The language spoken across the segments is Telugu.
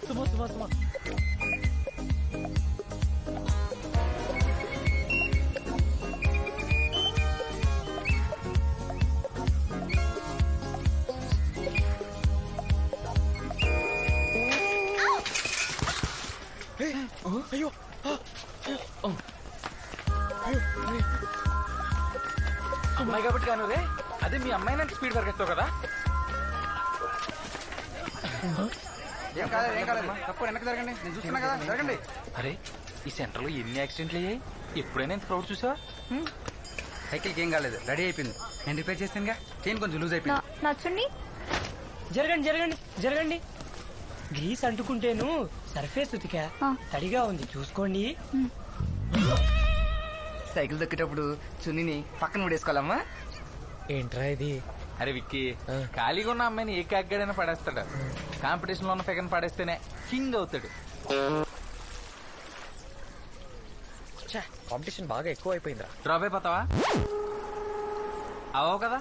సుమా సుమా సుమా అయ్యో అమ్మాయి కాబట్టి కాను రే, అదే మీ అమ్మాయి నాకు స్పీడ్ పరిగెత్తావు కదా. ఏం కాలేదు ఏం కాలేదు, తప్పు వెనక్కి జరగండి, నేను చూస్తున్నా కదా, జరగండి. అరే ఈ సెంటర్ లో ఎన్ని యాక్సిడెంట్లు అయ్యాయి, ఎప్పుడైనా ఇంత క్రౌడ్ చూసా? సైకిల్కి ఏం కాలేదు, రెడీ అయిపోయింది, నేను రిపేర్ చేస్తానుగా. చైన్ కొంచెం లూజ్ అయిపోయింది. నచ్చండి. జరగండి జరగండి జరగండి. గ్రీస్ అంటుకుంటేను సర్ఫేస్ ఉతికా తడిగా ఉంది చూసుకోండి. సైకిల్ దొక్కేటప్పుడు చున్నీని పక్కన పడేసుకోవాలమ్మా. ఏంట్రా ఇది? అరే విక్కీ, ఖాళీగా ఉన్న అమ్మాయిని ఏ కాగ్గాడైనా పడేస్తాడు. కాంపిటీషన్ లో ఉన్న ఫెగన్ పడేస్తేనే కింగ్ అవుతాడు. కాంపిటీషన్ బాగా ఎక్కువ అయిపోయిందిరా. డ్రాప్ అయిపోతావా? అవవు కదా,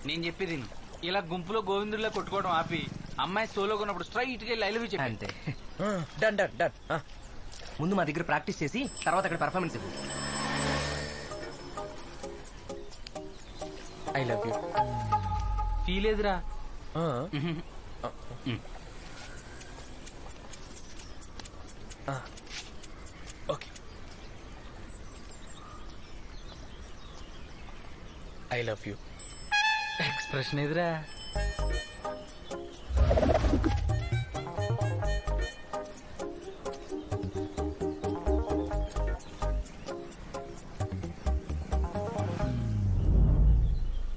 నేను చెప్పేది ఇలా గుంపులో గోవిందుడిలో కొట్టుకోవడం ఆపి అమ్మాయి సోలోగా ఉన్నప్పుడు స్ట్రైట్ గా లైవ్ చెప్పి. అంతే. Done done done. ముందు మా దగ్గర ప్రాక్టీస్ చేసి తర్వాత అక్కడ పర్ఫార్మెన్స్ ఇవ్వు. I love you. ఫీల్ ఎదురా. Okay. I love you. Expression ఎదురా.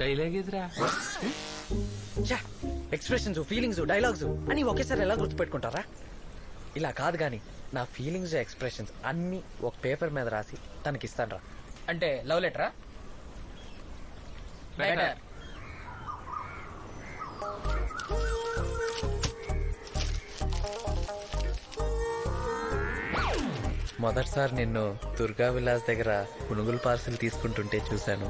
డైలాగ్ ఎదురా. ఎక్స్ప్రెషన్స్, ఫీలింగ్స్, డైలాగ్స్ అని ఒకేసారి ఎలా గుర్తుపెట్టుకుంటారా? ఇలా కాదు గాని నా ఫీలింగ్స్, ఎక్స్ప్రెషన్స్ అన్ని ఒక పేపర్ మీద రాసి తనకిస్తాను రా. అంటే లవ్ లెటరా? బెటర్. మొదటిసారి నిన్ను దుర్గా విలాస్ దగ్గర పునుగులు పార్సల్ తీసుకుంటుంటే చూశాను.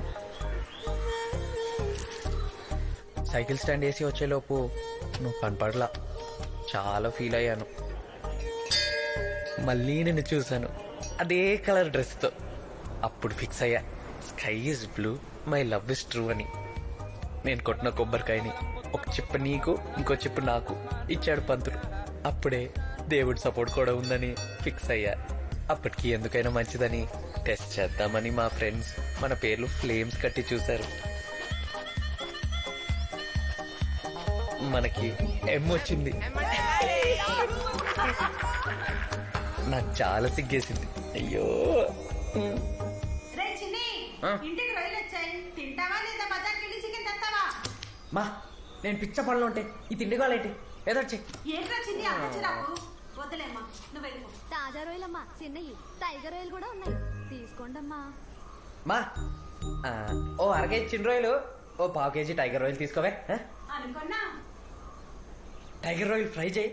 సైకిల్ స్టాండ్ వేసి వచ్చేలోపు నువ్వు కనపడలా. చాలా ఫీల్ అయ్యాను. మళ్ళీ నిన్ను చూశాను అదే కలర్ డ్రెస్తో. అప్పుడు ఫిక్స్ అయ్యా, sky is blue, my love is true అని. నేను కొట్టిన కొబ్బరికాయని ఒక చిప్ప నీకు, ఇంకో చిప్ప నాకు ఇచ్చాడు పంతులు. అప్పుడే దేవుడి సపోర్ట్ కూడా ఉందని ఫిక్స్ అయ్యా. అప్పటికి ఎందుకైనా మంచిదని టెస్ట్ చేద్దామని మా ఫ్రెండ్స్ మన పేర్లు ఫ్లేమ్స్ కట్టి చూశారు. మనకి ఎం వచ్చింది. నాకు చాలా సిగ్గేసింది. అయ్యో. మా నేను పిచ్చ పనులు ఉంటే ఈ తిండి కాలేంటి ఏదో తాజా రొయ్యలమ్మా, చిన్నవి టైగర్ రొయ్యలు కూడా ఉన్నాయి, తీసుకోండమ్మా. మా ఓ అర కేజీ చిన్న రొయ్యలు, ఓ పావు కేజీ టైగర్ రొయ్యలు తీసుకోవే. టైగర్ రొయ్యలు ఫ్రై చేయి,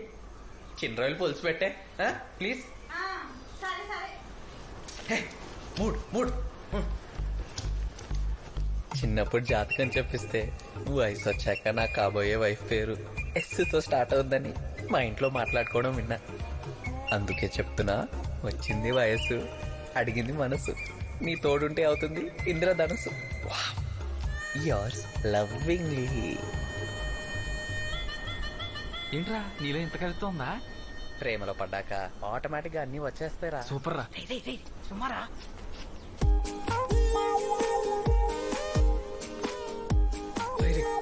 చిన్న రొయ్యలు పులుసు పెట్టే ప్లీజ్. మూడు మూడు. చిన్నప్పుడు జాతకం చెప్పిస్తే వయసు వచ్చాక నా కాబోయే వైఫ్ పేరు ఎస్తో స్టార్ట్ అవుద్దని మా ఇంట్లో మాట్లాడుకోవడం విన్నా. అందుకే చెప్తున్నా, వచ్చింది వయస్సు, అడిగింది మనసు, నీ తోడుంటే అవుతుంది ఇంద్రధనుసు. యోర్స్ లవ్వింగ్లీ. ఏంట్రా నీలో ఇంత కవిత్వం ఉందా? ప్రేమలో పడ్డాక ఆటోమేటిక్ గా అన్ని వచ్చేస్తాయిరా. సూపర్ రా. సుమారా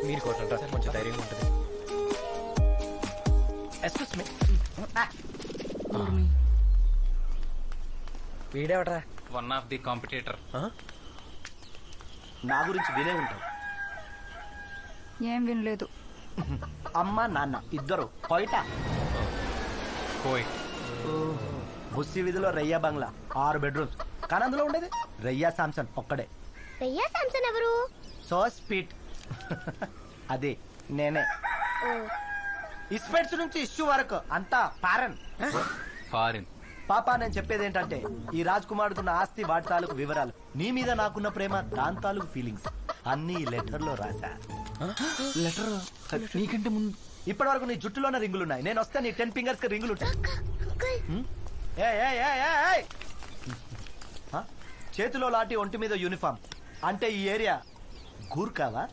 మీరు కొట్టండి రా, కొంచెం ధైర్యంగా ఉంటుంది. Excuse me. వీడేవట్రా? One of the competitor. నా గురించి వినే ఉంటావు. ఏం వినలేదు. అమ్మ నాన్న ఇద్దరు కోయిట. బుస్సి వీధిలో రయ్యా బంగ్లా 6 బెడ్రూమ్స్, కానీ అందులో ఉండేది రయ్యా శాంసన్ ఒక్కడే. రయ్యా శాంసన్ ఎవరు? సో స్పీట్. అదే నేనే. ఇస్పెట్స్ నుంచి ఇష్యూ వరకు అంతా ఫారెన్. ఫారిన్. పాపా నేను చెప్పేది ఏంటంటే ఈ రాజ్ కుమార్కున్న ఆస్తి వాటి తాలూకు వివరాలు నీ మీద నాకున్న ప్రేమ దాని తాలూకు ఫీలింగ్స్ అన్ని ఈ లెటర్ లో రాశా. లెటర్ నీకంటే ముందు ఇప్పటి వరకు నీ జుట్టులోనే రింగులున్నాయి, నేను వస్తే నీ 10 ఫింగర్స్ కి రింగులు ఉంటాయి. ఏయ్, ఏయ్, ఏయ్, ఏయ్, ఏయ్. హ? చేతిలో లాటి ఒంటి మీద యూనిఫామ్ అంటే ఈ ఏరియా గూర్కావా?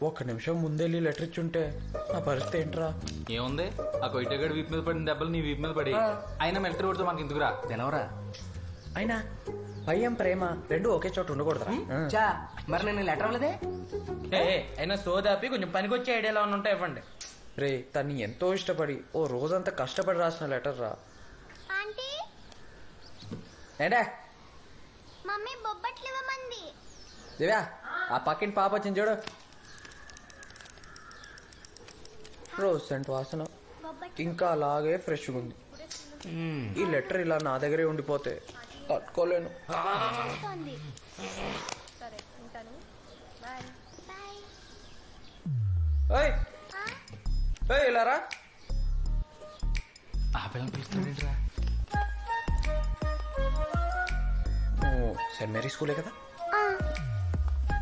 ఒక్క నిమిషం ముందెళ్ళి లెటర్ ఇచ్చుంటే నా పరిస్థితి ఏంట్రా? ఏముంది ఆ కొయిటగాడు వీపు మీద పడిన దెబ్బలు నీ వీపు మీద పడి అయినా మిలిటరీ కొడితే మనకి ఎందుకురా తెలవరా? అయినా భయం ప్రేమ రెండు ఒకే చోట ఉండకూడదురా. చా మరి నేను లెటర్ అవ్వలేదే. అయినా సోదాపి కొంచెం పనికొచ్చే ఐడియాలో ఉంటాయి ఇవ్వండి. రే తన్ని ఎంతో ఇష్టపడి ఓ రోజంతా కష్టపడి రాసిన లెటర్ రా. ఆంటీ ఏంటా మమ్మీ బొబ్బట్లు ఇవ్వమంది. దివ్యా ఆ పక్కింటి పాప వచ్చింది చూడు. రోజ్ సెంట్ వాసన ఇంకా అలాగే ఫ్రెష్గా ఉంది. ఈ లెటర్ ఇలా నా దగ్గరే ఉండిపోతే తట్టుకోలేను. చేస్తోంది. బాయ్. ఏయ్, ఏయ్, ఇలా రా. ఆ పిల్లని పిలుస్తాడేంట్రా? నువ్వు సెయింట్ మేరీ స్కూలే కదా,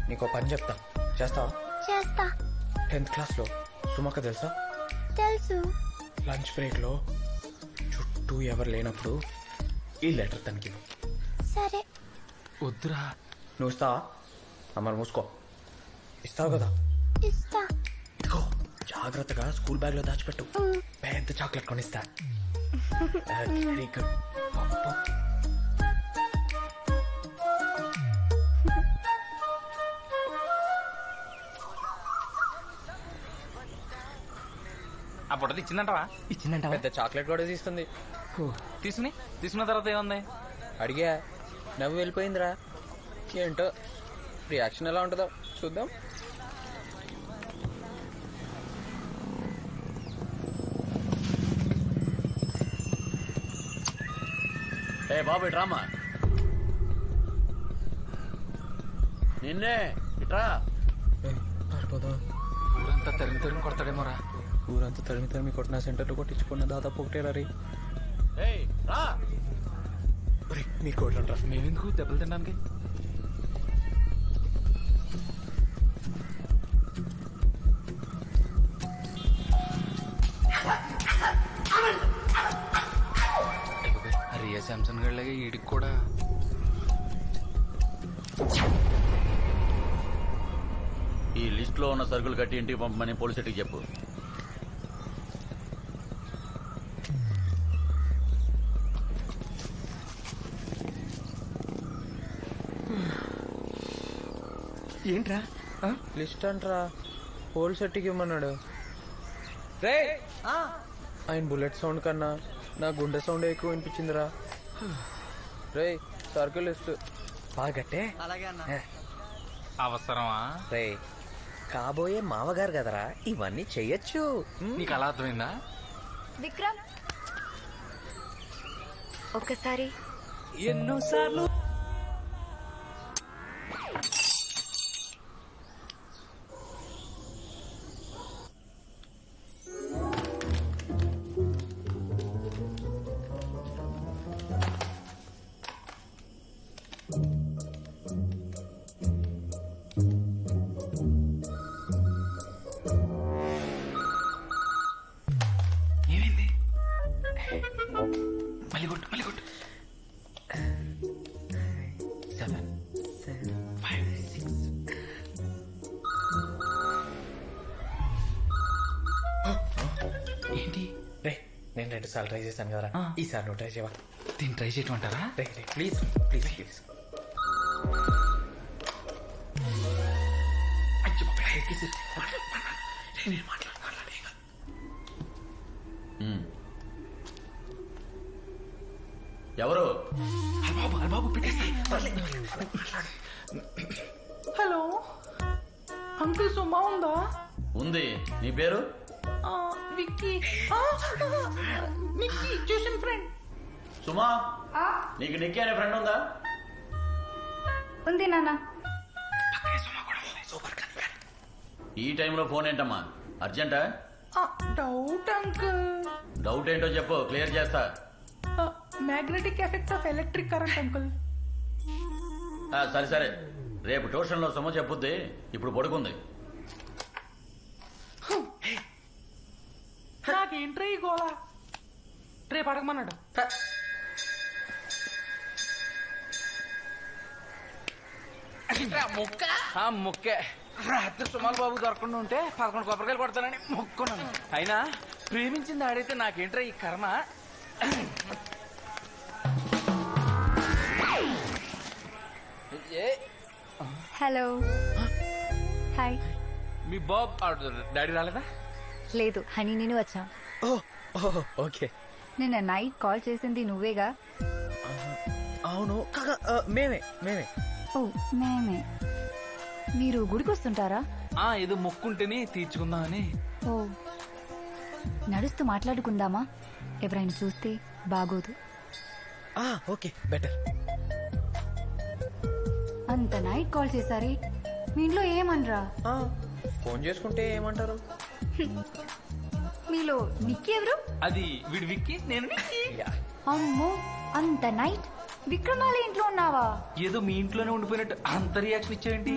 నీకు పని చెప్తా, చేస్తావా? చేస్తా. 10th క్లాస్లో సుమక్క తెలుసా? తెలుసు. లంచ్ బ్రేక్ లో చుట్టూ ఎవరు లేనప్పుడు ఈ లెటర్ తనకి ఇవ్వు. సరే. వద్దురా. నువ్వు ఇస్తావా? అమ్మని మూసుకో. ఇస్తావు కదా? ఇస్తా. ఇదిగో జాగ్రత్తగా స్కూల్ బ్యాగ్ లో దాచిపెట్టు. పెద్ద చాక్లెట్ కొనిస్తా. Very good. ఆ బుట్టది ఇచ్చిందంటవా? ఇచ్చిందంట. పెద్ద చాక్లెట్ కూడా తీసుకుంది. తీసుకున్న తర్వాత ఏముంది? అడిగా, నవ్వు వెళ్ళిపోయిందిరా. ఏంటో రియాక్షన్ ఎలా ఉంటుందో చూద్దాం. ఏ బాబు ఇట్రామా, నిన్నే ఇట్రా. ఊరంతా తరిమి తరిమి కొడతాడేమోరా. ఊరంతా తరిమి తరిమి కొట్టిన సెంటర్లో కొట్టించుకున్న దాదాపు ఒకటే రీ. ఏయ్ రా. మీరు కొట్టండి రా. మేమెందుకు దెబ్బలు తినడానికి? రియా శాంసన్ గడ్లాగే ఈడికి కూడా. ఈ లిస్ట్ లో ఉన్న సరుకులు కట్టి ఇంటికి పంపమని పోలీసుకి చెప్పు. ఏంట్రా? లిస్ట్ అంటరా, హోల్ సెట్కి ఇవ్వమన్నాడు. రే ఆయన బుల్లెట్ సౌండ్ కన్నా నా గుండె సౌండ్ ఎక్కువ వినిపించిందిరా. రే సర్కిల్ లిస్ట్ బాగా గట్టే. అలాగే అన్న. అవసరమా? రే కాబోయే మామగారు కదరా, ఇవన్నీ చెయ్యొచ్చు. నీకు అలా అర్థమైందా? విక్రమ్ ఒక్కసారి. ఎన్నోసార్లు ఏమైంది? మళ్ళీ కొట్టు, మళ్ళీ కొట్టు. 7, 5, 6. ఏంటి? రే నేను 2 సార్లు ట్రై చేశాను కదరా, ఈసారి నువ్వు ట్రై చేయవా? దీన్ని ట్రై చేయటమంటారా? రే రే ప్లీజ్ ప్లీజ్ ప్లీజ్. ఎవరు? బాబు పెట్టేసి. హలో అంకుల్, సుమా ఉందా? ఉంది. నీ పేరు? విక్కీ. Nikki, tuition friend. సుమా, నీకు నిక్కీ అనే ఫ్రెండ్ ఉందా? ఉంది నాన్న. ఈ టైంలో ఫోన్ ఏంటమ్మా, అర్జెంటా? Doubt uncle. డౌట్ ఏంటో చెప్పు, క్లియర్ చేస్తా. Magnetic effect of electric current uncle. సరే సరే, రేపు ట్యూషన్లో సొమ్ము చెప్పుద్ది, ఇప్పుడు పడుకుంది. నాకేంట్రా ఈ గోళ? రేపు అడగమన్నాడు. ముక్కే రాత్రి సుమారు బాబు దొరకకుండా ఉంటే 11 కొబ్బరికాయలు కొడతానని మొక్కున్నాను. అయినా ప్రేమించింది ఆడైతే నాకేంట్రా ఈ కర్మ. Hello, hi. మీ బాబ్ డాడీ రాలేదా? లేదు హనీ, నేను వచ్చా. ఓకే. నిన్న నైట్ కాల్ చేసింది నువ్వేగా? అవును కాకా, మేమే. ఓ మేమే. మీరు గుడికి వస్తుంటారా? ఏదో మొక్కుంటేనే తీర్చుకుందామని. ఓ, నడుస్తూ మాట్లాడుకుందామా? ఎవరైనా చూస్తే బాగోదు. Okay, better. అంత నైట్ కాల్ చేశారే, మీ ఇంట్లో ఏమనరా? ఫోన్ చేసుకుంటే ఏమంటారు? మీలో నిక్కీ ఎవరు? అది వీడి విక్కి, నేను అమ్మో, అంత నైట్ విక్రమాల ఇంట్లో ఉన్నావా? ఏదో మీ ఇంట్లోనే ఉండిపోయినట్టు అంత రియాక్షన్ ఇచ్చావేంటి?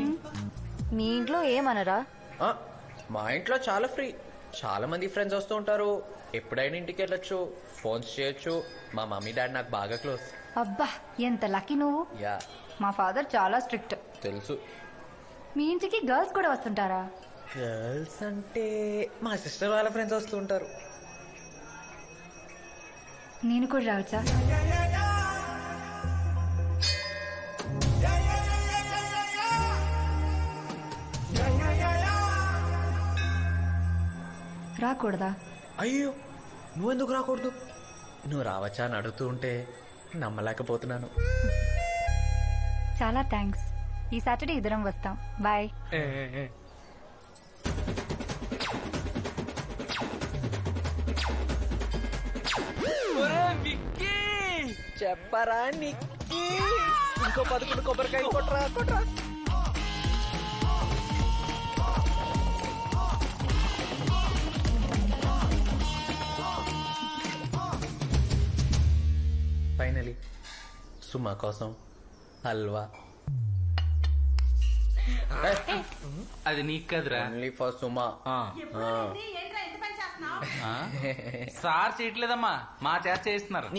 మీ ఇంట్లో ఏమనరా? మా ఇంట్లో చాలా ఫ్రీ. చాలా మంది ఫ్రెండ్స్ వస్తూ ఉంటారు. ఎప్పుడైనా ఇంటికి వెళ్ళొచ్చు, ఫోన్స్ చేయొచ్చు. మా మమ్మీ డాడీ నాకు బాగా క్లోజ్. అబ్బా, ఎంత లక్కీ నువ్వు. యా, మా ఫాదర్ చాలా స్ట్రిక్ట్. తెలుసు. మీ ఇంటికి గర్ల్స్ కూడా వస్తుంటారా? గర్ల్స్ అంటే మా సిస్టర్ వాళ్ళ ఫ్రెండ్స్ వస్తూ ఉంటారు. నేను కూడా రావచ్చా? రాకూడదా? అయ్యో, నువ్వెందుకు రాకూడదు? నువ్వు రావచ్చా అని అడుగుతూ ఉంటే నమ్మలేకపోతున్నాను. చాలా థ్యాంక్స్. ఈ సాటర్డే ఇద్దరం వస్తాం. బాయ్. చెప్పరా నిక్కీ, ఇంకో 11 కొబ్బరికాయ కొట్రా. ఫైనలీ సుమా కోసం హల్వా. అది నీకు కదరా, ఓన్లీ ఫర్ సుమా. సార్ చేయట్లేదమ్మా, మా చేత చేస్తున్నారు.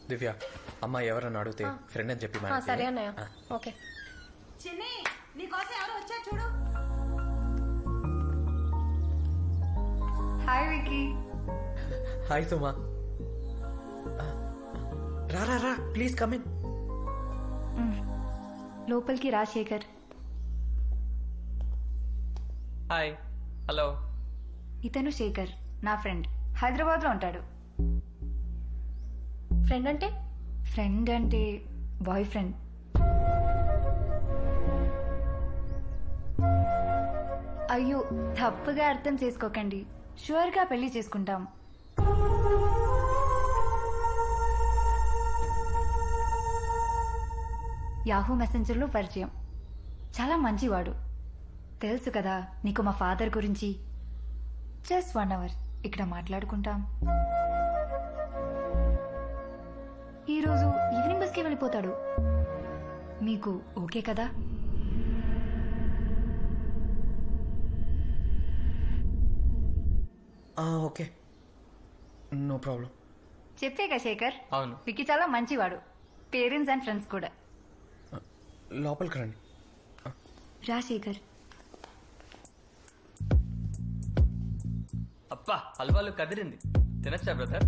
దివ్య, అమ్మ ఎవరన్నా అడిగితే ఫ్రెండ్ అని చెప్పి సరే అన్నయ్య. ఓకే. చిన్ని, నీకోసం ఎవరు వచ్చా చూడు. హాయ్ విక్కీ. హాయ్ సుమా. రా ప్లీజ్ కమ్ ఇన్. లోపలికి రా శేఖర్. హాయ్. హలో. ఇతను శేఖర్, నా ఫ్రెండ్. హైదరాబాద్ లో ఉంటాడు. ఫ్రెండ్ అంటే? ఫ్రెండ్ అంటే బాయ్ ఫ్రెండ్. అయ్యో, తప్పుగా అర్థం చేసుకోకండి. షూర్ గా పెళ్లి చేసుకుంటాం. యాహూ మెసెంజర్ లో పరిచయం. చాలా మంచివాడు. తెలుసు కదా నీకు మా ఫాదర్ గురించి. జస్ట్ 1 hour ఇక్కడ మాట్లాడుకుంటాం. ఈరోజు ఈవినింగ్ బస్కి వెళ్ళిపోతాడు. మీకు ఓకే కదా? Okay, no problem. చెప్పేగా శేఖర్. అవును. విక్కీ చాలా మంచివాడు. పేరెంట్స్ అండ్ ఫ్రెండ్స్ కూడా. లోపలికి రండి. రా శేఖర్. అబ్బా, హల్వాలు కదిరింది. తినచ్చా బ్రదర్?